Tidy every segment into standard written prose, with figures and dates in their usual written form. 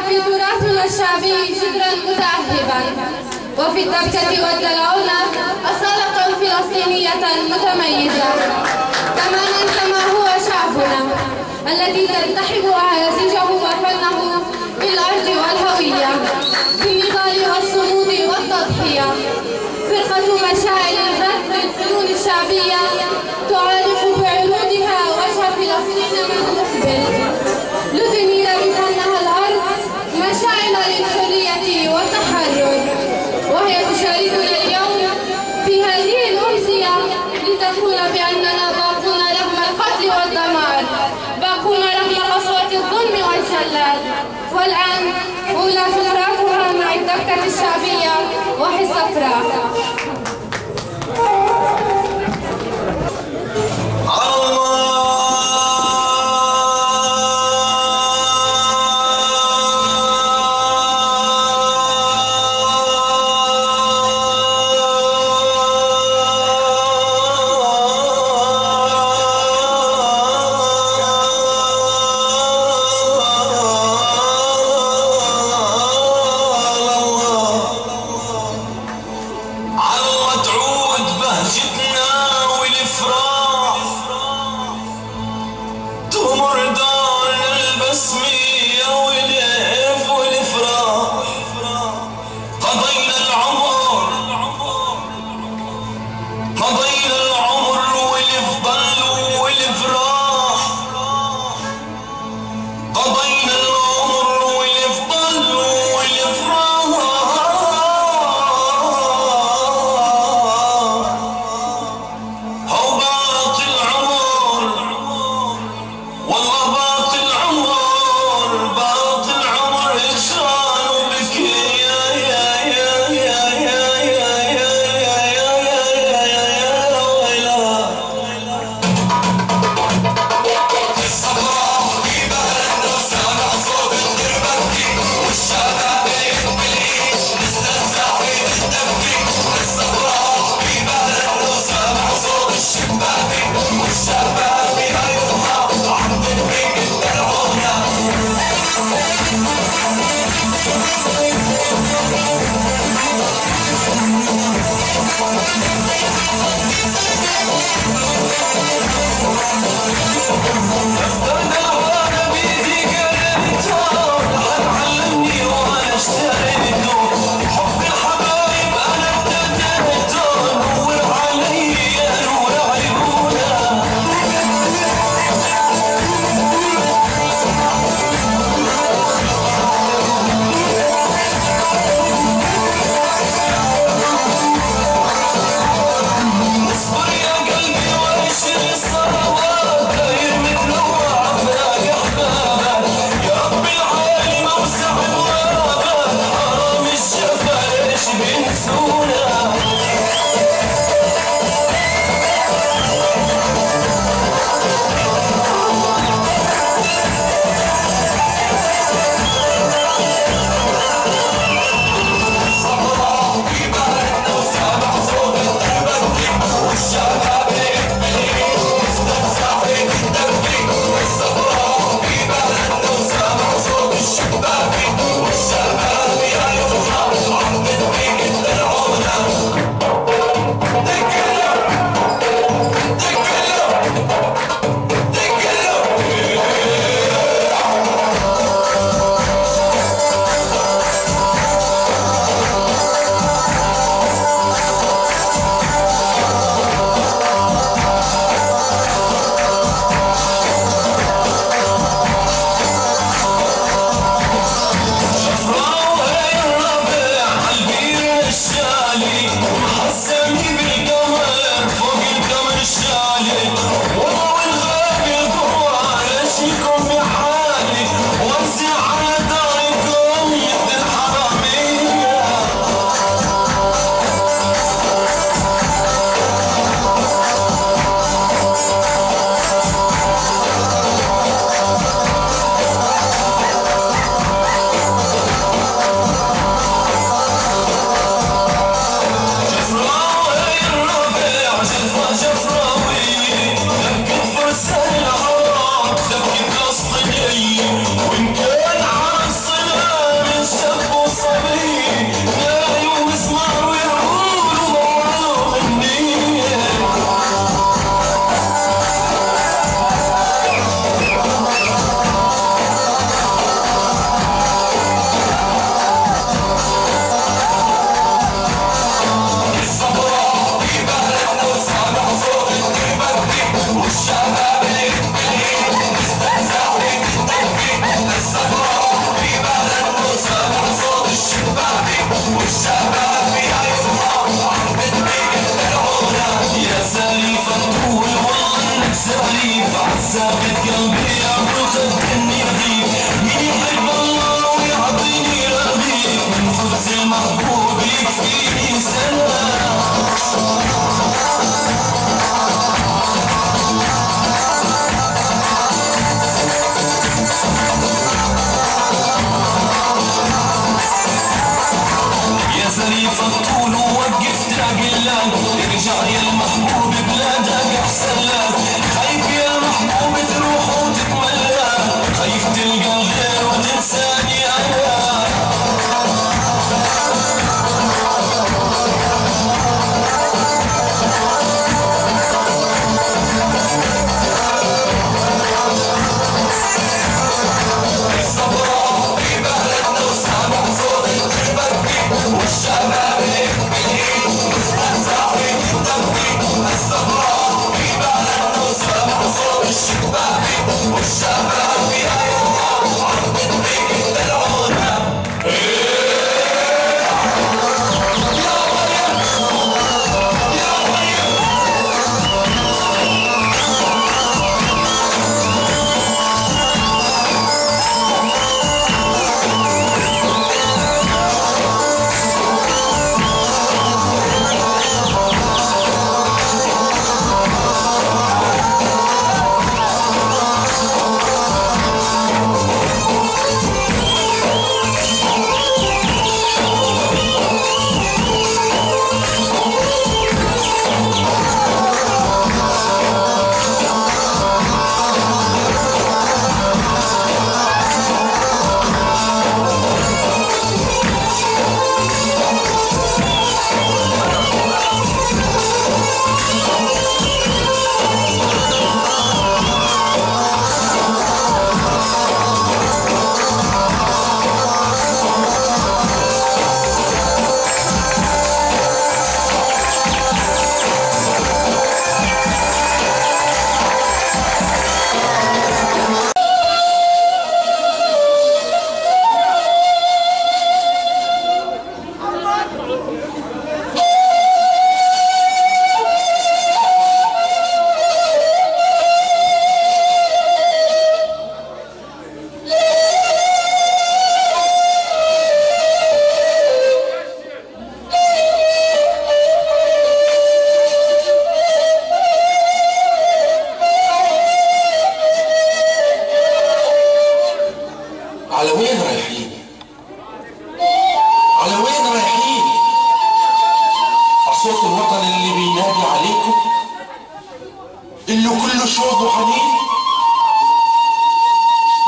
في تراثنا الشعبي جذرا متأهبا، وفي الدبكة والدلعونة أصالة فلسطينية متميزة. كما ننسى ما هو شعبنا الذي تلتحم أعازجه وفنه بالأرض والهوية، بالنضال والصمود والتضحية. فرقة مشاعل الغد للفنون الشعبية تعالق بعروضها وجه فلسطين من مقبل، لتنير بفنها الأرض مشاعل للحرية والتحرر. وهي تشاركنا اليوم في هذه الأمسية لتقول بأننا باقون رغم القتل والدمار، باقون رغم قسوة الظلم والجلاد. والآن أولى فقراتها مع الدبكة الشعبية وحي الصفراء.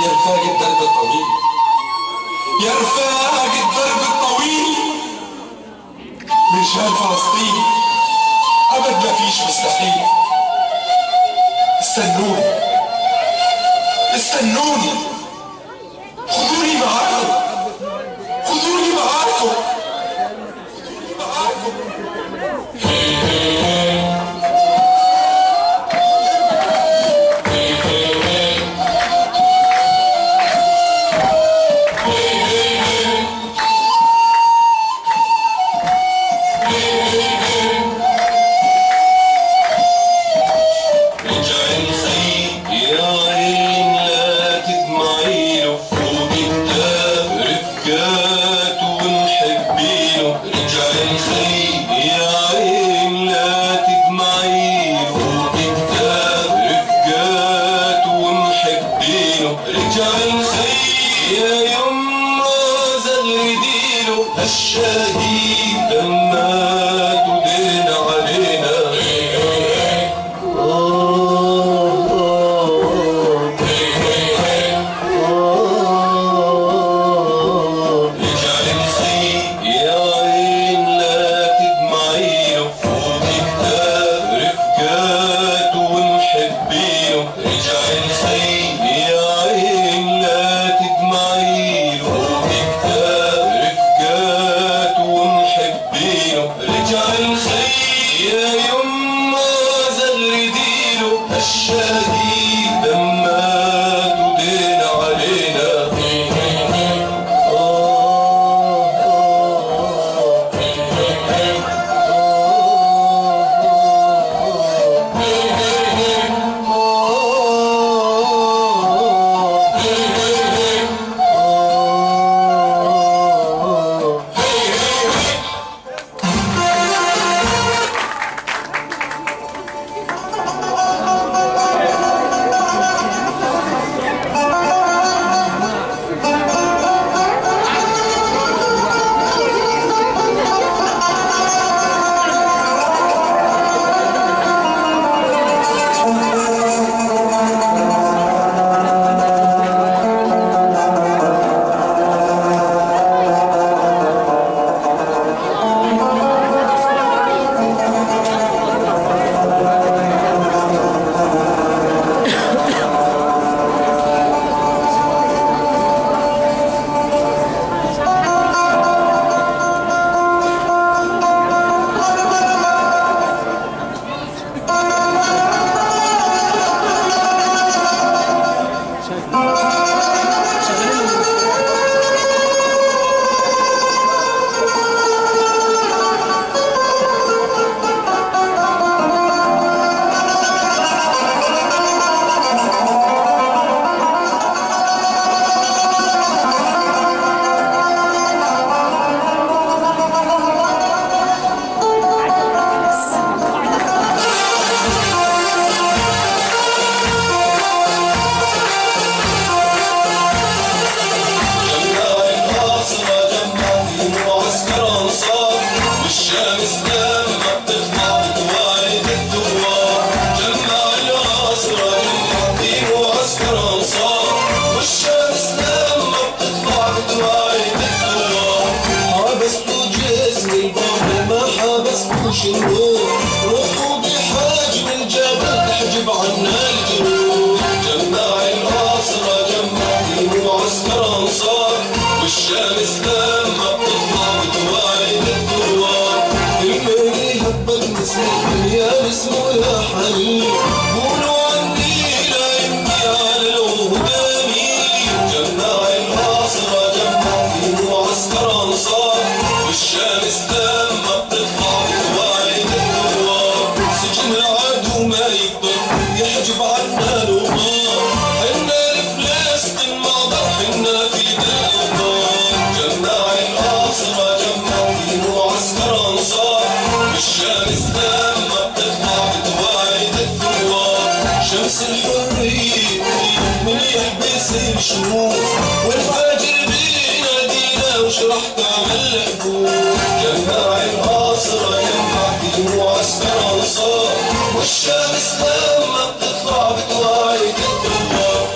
يا رفاق الدرب الطويل، يا رفاق الدرب الطويل، رجال فلسطين أبد ما فيش مستحيل. استنوني استنوني، خذوني معاكم، خذوني معاكم. الشهيد لما تدين علينا اجعل الخير يا عين لا تدمعي فوق كتاب رفقاته ومحبينه. اجعل الخير يا عين لا تدمعي فوق كتاب رفقاته ومحبينه. اجعل الخير يا يما زغرديله الشهيد لما تدين علينا. روحوا بحجم الجبل تحجب عنا الجنود. جمع الناصرة جمع معسكر انصار والشمس لما بتطلع بتوعد الثوار. المهدي هبك مسلم يا اسمه يا حبيب قولوا عني لا يمضي على الوهداني. جمع الناصرة جمع معسكر انصار والشمس لما بتطلع ما يقدر يحجب عنا الوغار. حنا لفلسطين مقدر حنا في الأوطان. جمع الناصرة جمع في معسكر انصار والشمس لما بتطلع بتوعد الثوار. شمس الحرية من يحبس الشموس والفجر بينادينا وش راح تعمل حبوب. جمع الناصرة جمع في معسكر انصار والشمس لما بتطلع بتوعد الثوار.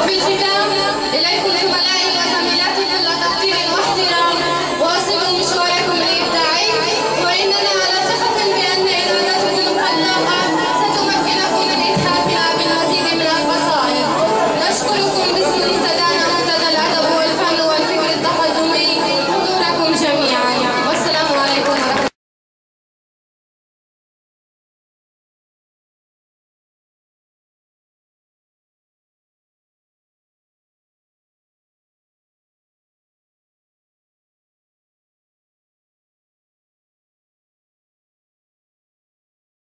وفي الختام